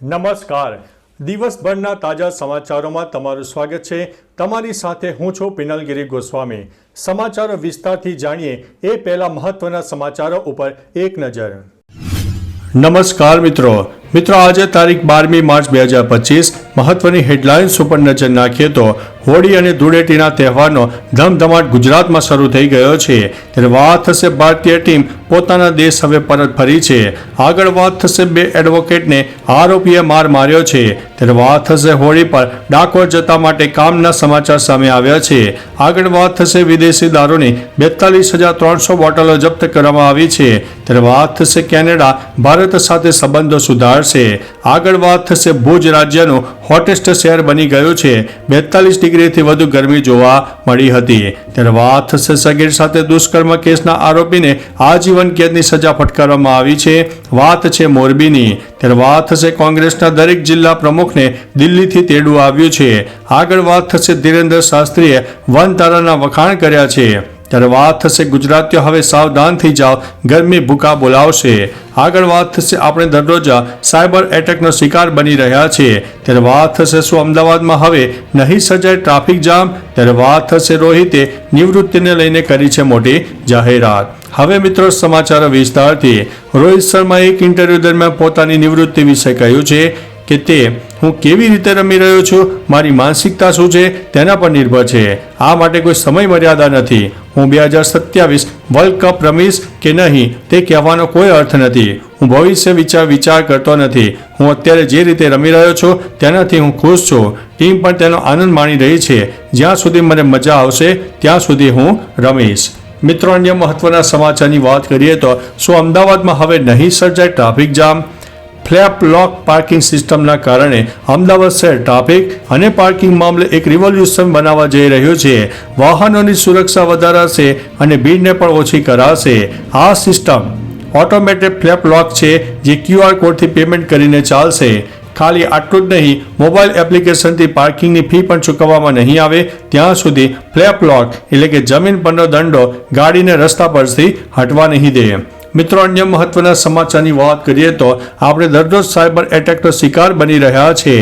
નમસ્કાર. દિવસભરના તાજા સમાચારોમાં તમારું સ્વાગત છે. તમારી સાથે હું છું પિનલગીરી ગોસ્વામી. સમાચારો વિસ્તારથી જાણીએ એ પહેલા મહત્વના સમાચારો ઉપર એક નજર. નમસ્કાર મિત્રો. આજે તારીખ 12મી માર્ચ 2025 મહત્વની હેડલાઇન્સ ઉપર નજર નાખીએ તો હોળી અને ધૂળેટીના તહેવારનો ધમધમાટ ગુજરાતમાં શરૂ થઈ ગયો છે. ત્યારે વાત થશે ભારતીય ટીમ પોતાના દેશ હવે પરત ફરી છે. આગળ વાત થશે બે એડવોકેટને આરોપીએ માર માર્યો છે. ત્યારે વાત થશે હોળી પર ડાકોર જતા માટે કામના સમાચાર સામે આવ્યા છે. આગળ વાત થશે વિદેશી દારૂની 42,300 બોટલો જપ્ત કરવામાં આવી છે. ત્યારે વાત થશે કેનેડા ભારત સાથે સંબંધો સુધારશે. આગળ વાત થશે ભુજ રાજ્યનું હોટેસ્ટ શહેર બની ગયું છે. 42 ડિગ્રીથી વધુ ગરમી જોવા મળી હતી. ત્યારે વાત થશે સગીર સાથે દુષ્કર્મ કેસના આરોપીને આજીવન કેદની સજા ફટકારવામાં આવી છે. વાત છે મોરબીની. ત્યારે વાત થશે કોંગ્રેસના દરેક જિલ્લા પ્રમુખને દિલ્હીથી તેડું આવ્યું છે. આગળ વાત થશે ધીરેન્દ્ર શાસ્ત્રીએ વનતારાના વખાણ કર્યા છે. ત્યારે વાત થશે ગુજરાતીઓ હવે સાવધાન થઈ જાઓ, ગરમી ભૂકા બોલાવશે. આગળ વાત થશે આપણે દરરોજ સાયબર એટેકનો શિકાર બની રહ્યા છે. ત્યારે વાત થશે શું અમદાવાદમાં હવે નહીં સર્જાય ટ્રાફિક જામ. ત્યારે વાત થશે રોહિતે નિવૃત્તિને લઈને કરી છે મોટી જાહેરાત. હવે મિત્રો સમાચારો વિસ્તારથી. રોહિત શર્માએ એક ઇન્ટરવ્યૂ દરમિયાન પોતાની નિવૃત્તિ વિશે કહ્યું છે કે તે હું કેવી રીતે રમી રહ્યો છું, મારી માનસિકતા શું છે તેના પર નિર્ભર છે. આ માટે કોઈ સમય મર્યાદા નથી. હું 2027 વર્લ્ડ કપ રમીશ કે નહીં તે કહેવાનો કોઈ અર્થ નથી. હું ભવિષ્ય વિચાર કરતો નથી. હું અત્યારે જે રીતે રમી રહ્યો છું તેનાથી હું ખુશ છું. ટીમ પણ તેનો આનંદ માણી રહી છે. જ્યાં સુધી મને મજા આવશે ત્યાં સુધી હું રમીશ. મિત્રો અન્ય મહત્વના સમાચારની વાત કરીએ તો શું અમદાવાદમાં હવે નહીં સર્જાય ટ્રાફિક જામ. ફ્લેપ લોક પાર્કિંગ સિસ્ટમના કારણે અમદાવાદ શહેર ટ્રાફિક અને પાર્કિંગ મામલે એક રિવોલ્યુશન બનાવવા જઈ રહ્યું છે. વાહનોની સુરક્ષા વધારાશે અને ભીડને પણ ઓછી કરાશે. આ સિસ્ટમ ઓટોમેટેડ ફ્લેપ લોક છે જે QR કોડથી પેમેન્ટ કરીને ચાલશે. ખાલી આટલું જ નહીં, મોબાઈલ એપ્લિકેશનથી પાર્કિંગની ફી પણ ચૂકવવામાં નહીં આવે ત્યાં સુધી ફ્લેપ લોક એટલે કે જમીન પરનો દંડો ગાડીને રસ્તા પરથી હટવા નહીં દે. મિત્રો અન્ય મહત્વના સમાચારની વાત કરીએ તો આપણે દરરોજ સાયબર એટેકનો શિકાર બની રહ્યા છે.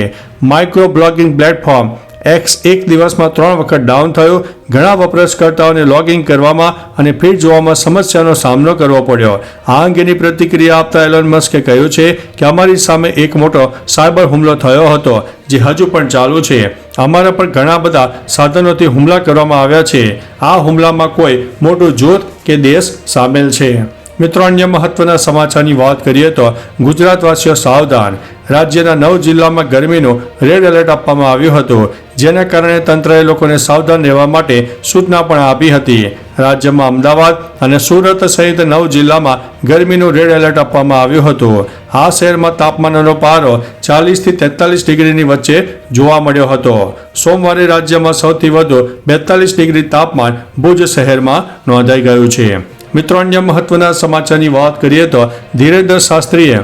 માઇક્રો બ્લોગિંગ પ્લેટફોર્મ X એક દિવસમાં 3 વખત ડાઉન થયું. ઘણા વપરાશકર્તાઓને લોગિન કરવામાં અને ફીડ જોવામાં સમસ્યાનો સામનો કરવો પડ્યો. આ અંગેની પ્રતિક્રિયા આપતા એલોન મસ્કે કહ્યું છે કે અમારી સામે એક મોટો સાયબર હુમલો થયો હતો જે હજુ પણ ચાલુ છે. અમારા પર ઘણા બધા સાધનોથી હુમલા કરવામાં આવ્યા છે. આ હુમલામાં કોઈ મોટું જૂથ કે દેશ સામેલ છે. મિત્રો અન્ય મહત્વના સમાચારની વાત કરીએ તો ગુજરાતવાસીઓ સાવધાન. રાજ્યના 9 જિલ્લામાં ગરમીનું રેડ એલર્ટ આપવામાં આવ્યું હતું, જેના કારણે તંત્રએ લોકોને સાવધાન રહેવા માટે સૂચના પણ આપી હતી. રાજ્યમાં અમદાવાદ અને સુરત સહિત 9 જિલ્લામાં ગરમીનું રેડ એલર્ટ આપવામાં આવ્યું હતું. આ શહેરમાં તાપમાનનો પારો 40 થી 43 ડિગ્રીની વચ્ચે જોવા મળ્યો હતો. સોમવારે રાજ્યમાં સૌથી વધુ 42 ડિગ્રી તાપમાન ભુજ શહેરમાં નોંધાઈ ગયું છે. મિત્રો અન્ય મહત્વના સમાચારની વાત કરીએ તો ધીરેન્દ્ર શાસ્ત્રીએ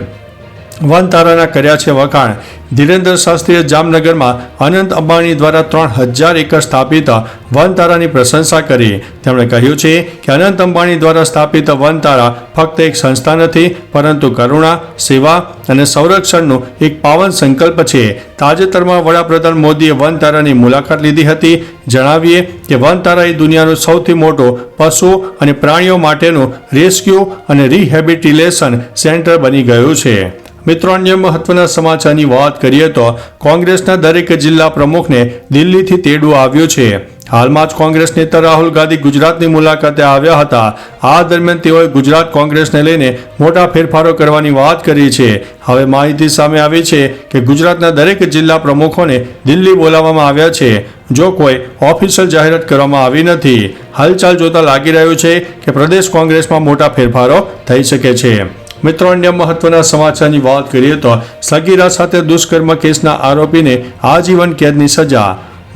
વનતારાના કર્યા છે વખાણ. ધીરેન્દ્ર શાસ્ત્રીએ જામનગરમાં અનંત અંબાણી દ્વારા 3000 એકર સ્થાપિત વનતારાની પ્રશંસા કરી. તેમણે કહ્યું છે કે અનંત અંબાણી દ્વારા સ્થાપિત વનતારા ફક્ત એક સંસ્થા નથી પરંતુ કરુણા, સેવા અને સંરક્ષણનું એક પાવન સંકલ્પ છે. તાજેતરમાં વડાપ્રધાન મોદીએ વનતારાની મુલાકાત લીધી હતી. જણાવીએ કે વનતારા એ દુનિયાનું સૌથી મોટું પશુ અને પ્રાણીઓ માટેનું રેસ્ક્યુ અને રિહેબિલિટેશન સેન્ટર બની ગયું છે. મિત્રો અન્ય મહત્વના સમાચારની વાત કરીએ તો કોંગ્રેસના દરેક જિલ્લા પ્રમુખને દિલ્હીથી તેડું આવ્યું છે. હાલમાં જ કોંગ્રેસ નેતા રાહુલ ગાંધી ગુજરાતની મુલાકાતે આવ્યા હતા. આ દરમિયાન તેઓએ ગુજરાત કોંગ્રેસને લઈને મોટા ફેરફારો કરવાની વાત કરી છે. હવે માહિતી સામે આવી છે કે ગુજરાતના દરેક જિલ્લા પ્રમુખોને દિલ્હી બોલાવવામાં આવ્યા છે. જો કોઈ ઓફિશિયલ જાહેરાત કરવામાં આવી નથી. હાલચાલ જોતા લાગી રહ્યું છે કે પ્રદેશ કોંગ્રેસમાં મોટા ફેરફારો થઈ શકે છે. મિત્રો અન્ય મહત્વના સમાચારની વાત કરીએ તો સગીરા સાથે દુષ્કર્મ કેસના આરોપીને આજીવન કેદની સજા.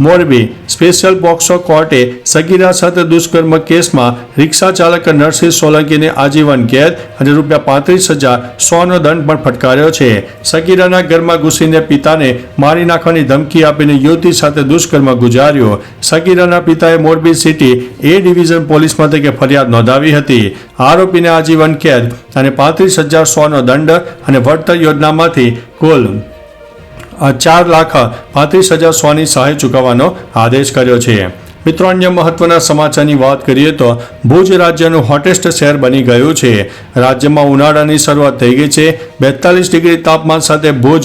મોરબી સ્પેશિયલ પોક્સો કોર્ટે સગીરા સાથે દુષ્કર્મ કેસમાં રિક્ષા ચાલક નરસિંહ સોલંકીને આજીવન કેદ અને ₹35,100નો દંડ પણ ફટકાર્યો છે. સગીરાના ઘરમાં ઘૂસીને પિતાને મારી નાખવાની ધમકી આપીને યુવતી સાથે દુષ્કર્મ ગુજાર્યો. સગીરાના પિતાએ Morbi city A division police મથકે ફરિયાદ નોંધાવી હતી. આરોપીને આજીવન કેદ અને ₹35,100નો દંડ અને વળતર યોજનામાંથી કુલ 4,35,100ની સહાય ચૂકવવાનો આદેશ કર્યો છે. મિત્રો, અન્ય મહત્વના સમાચારની વાત કરીએ તો ભુજ રાજ્યનું હોટેસ્ટ શહેર બની ગયું છે. રાજ્યમાં ઉનાળાની શરૂઆત થઈ ગઈ છે. 42 ડિગ્રી તાપમાન સાથે ભુજ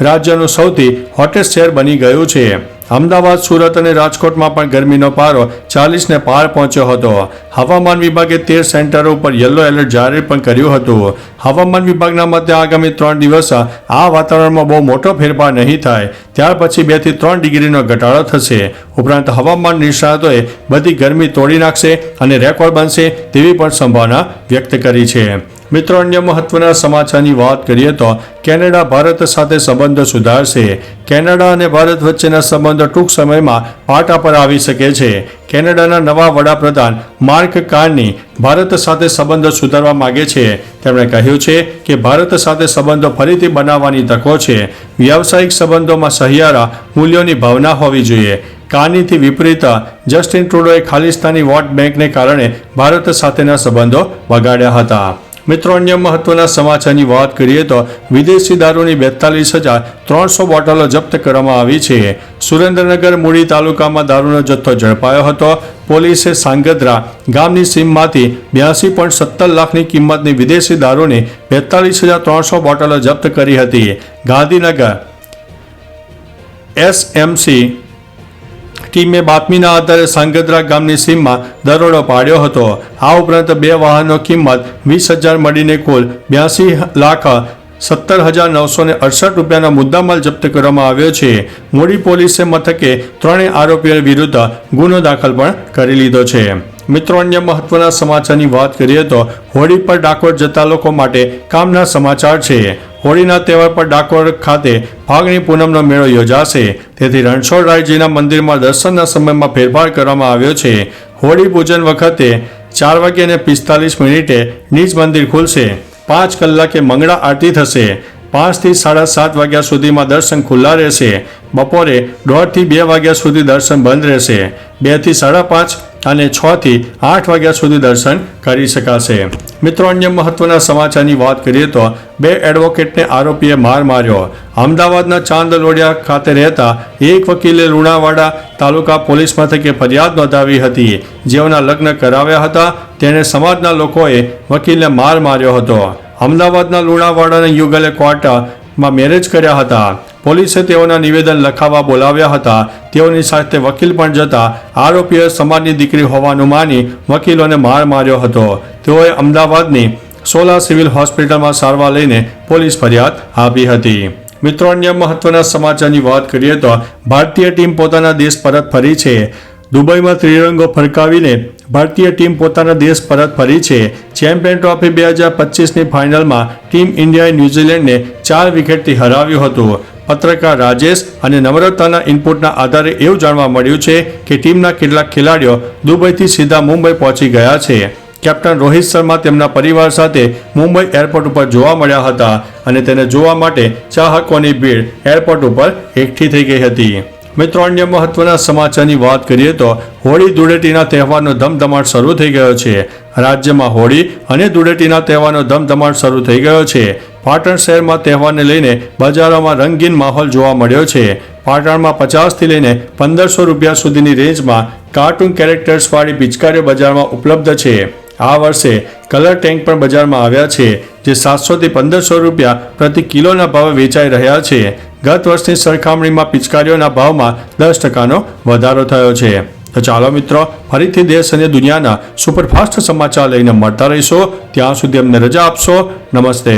રાજ્યનું સૌથી હોટેસ્ટ શહેર બની ગયું છે. અમદાવાદ, સુરત અને રાજકોટમાં પણ ગરમીનો પારો 40ને પાર પહોંચ્યો હતો. હવામાન વિભાગે 13 સેન્ટરો ઉપર યલો એલર્ટ જાહેર પણ કર્યું હતું. હવામાન વિભાગના મતે આગામી 3 દિવસ આ વાતાવરણમાં બહુ મોટો ફેરફાર નહીં થાય. ત્યાર પછી 2 થી 3 ડિગ્રીનો ઘટાડો થશે. ઉપરાંત હવામાન નિષ્ણાતોએ બધી ગરમી તોડી નાખશે અને રેકોર્ડ બનશે તેવી પણ સંભાવના વ્યક્ત કરી છે. મિત્રો, અન્ય મહત્વના સમાચારની વાત કરીએ તો કેનેડા ભારત સાથે સંબંધો સુધારશે. કેનેડા અને ભારત વચ્ચેના સંબંધો ટૂંક સમયમાં પાટા પર આવી શકે છે. કેનેડાના નવા વડાપ્રધાન માર્ક કાર્ની ભારત સાથે સંબંધો સુધારવા માંગે છે. તેમણે કહ્યું છે કે ભારત સાથે સંબંધો ફરીથી બનાવવાની તકો છે. વ્યાવસાયિક સંબંધોમાં સહિયારા મૂલ્યોની ભાવના હોવી જોઈએ. કાર્નીથી વિપરીત જસ્ટિન ટ્રુડોએ ખાલિસ્તાની વોટ બેંકને કારણે ભારત સાથેના સંબંધો બગાડ્યા હતા. મિત્રો, અન્ય મહત્વના સમાચારની વાત કરીએ તો વિદેશી દારૂની 42,300 બોટલો જપ્ત કરવામાં આવી છે. સુરેન્દ્રનગર મૂળી તાલુકામાં દારૂનો જથ્થો ઝડપાયો હતો. પોલીસે સાંગધ્રા ગામની સીમમાંથી 82.17 લાખની કિંમતની વિદેશી દારૂની 42,300 બોટલો જપ્ત કરી હતી. ગાંધીનગર SMC ટીમે બાતમીના આધારે સાંગધ્રા ગામની સીમમાં દરોડો પાડ્યો હતો. આ ઉપરાંત 2 વાહનો કિંમત 20,000 મળીને કુલ 82,17,968 રૂપિયાનો મુદ્દામાલ જપ્ત કરવામાં આવ્યો છે. મૂળી પોલીસે મથકે 3 આરોપીઓ વિરુદ્ધ ગુનો દાખલ પણ કરી લીધો છે. મિત્રો, અન્ય મહત્વના સમાચારની વાત કરીએ તો હોળી પર ડાકોર જતા લોકો માટે કામના સમાચાર છે. હોળીના તહેવાર પર ડાકોર ખાતે ફાગણી પૂનમનો મેળો યોજાશે. તેથી રણછોડરાયજીના મંદિરમાં દર્શનના સમયમાં ફેરફાર કરવામાં આવ્યો છે. હોળી પૂજન વખતે 4:45 નિજ મંદિર ખુલશે. 5 કલાકે મંગળા આરતી થશે. 5 થી 7:30 વાગ્યા સુધીમાં દર્શન ખુલ્લા રહેશે. બપોરે 1:30 થી 2 વાગ્યા સુધી દર્શન બંધ રહેશે. 2 થી 5:30 અને 6 થી 8 વાગ્યા સુધી દર્શન કરી શકાશે. મિત્રો, અન્ય મહત્વના સમાચારની વાત કરીએ તો 2 એડવોકેટને આરોપીએ માર માર્યો. અમદાવાદના ચાંદલોડિયા ખાતે રહેતા એક વકીલે લુણાવાડા તાલુકા પોલીસ મથકે ફરિયાદ નોંધાવી હતી. જેઓના લગ્ન કરાવ્યા હતા તેણે સમાજના લોકોએ વકીલને માર માર્યો હતો. અમદાવાદના લુણાવાડાના યુગલે કોર્ટમાં મેરેજ કર્યા હતા. પોલીસે તેઓના નિવેદન લખાવવા બોલાવ્યા હતા. તેઓની સાથે વકીલ પણ જતા આરોપીઓએ સમાજની દીકરી હોવાનું માની વકીલોને માર માર્યો હતો. તેઓએ અમદાવાદની સોલા સિવિલ હોસ્પિટલમાં સારવાર લઈને પોલીસ ફરિયાદ આપી હતી. મિત્રો, અન્ય મહત્વના સમાચારની વાત કરીએ તો ભારતીય ટીમ પોતાના દેશ પરત ફરી છે. દુબઈમાં ત્રિરંગો ફરકાવીને ભારતીય ટીમ પોતાના દેશ પરત ફરી છે. ચેમ્પિયન ટ્રોફી 2025ની ફાઇનલમાં ટીમ ઇન્ડિયાએ ન્યૂઝીલેન્ડને 4 વિકેટથી હરાવ્યું હતું. પત્રકાર રાજેશ અને નમ્રતાના ઇનપુટના આધારે એવું જાણવા મળ્યું છે કે ટીમના કેટલાક ખેલાડીઓ દુબઈથી સીધા મુંબઈ પહોંચી ગયા છે. કેપ્ટન રોહિત શર્મા તેમના પરિવાર સાથે મુંબઈ એરપોર્ટ ઉપર જોવા મળ્યા હતા અને તેને જોવા માટે ચાહકોની ભીડ એરપોર્ટ ઉપર એકઠી થઈ ગઈ હતી. મિત્રો, અન્ય મહત્વના સમાચારની વાત કરીએ તો હોળી ધૂળેટીના તહેવારનો ધમધમાટ શરૂ થઈ ગયો છે. રાજ્યમાં હોળી અને ધૂળેટીના તહેવારનો ધમધમાટ શરૂ થઈ ગયો છે. પાટણ શહેરમાં તહેવારને લઈને બજારોમાં રંગીન માહોલ જોવા મળ્યો છે. પાટણમાં 50 થી લઈને 1500 રૂપિયા સુધીની રેન્જમાં કાર્ટૂન કેરેક્ટર્સવાળી પિચકારીઓ બજારમાં ઉપલબ્ધ છે. આ વર્ષે કલર ટેન્ક પણ બજારમાં આવ્યા છે, જે 700 થી 1500 રૂપિયા પ્રતિ કિલોના ભાવે વેચાઈ રહ્યા છે. ગત વર્ષની સરખામણીમાં પિચકારીઓના ભાવમાં 10%નો વધારો થયો છે. તો ચાલો મિત્રો, ફરીથી દેશ અને દુનિયાના સુપરફાસ્ટ સમાચાર લઈને મળતા રહીશો. ત્યાં સુધી અમને રજા આપશો. નમસ્તે.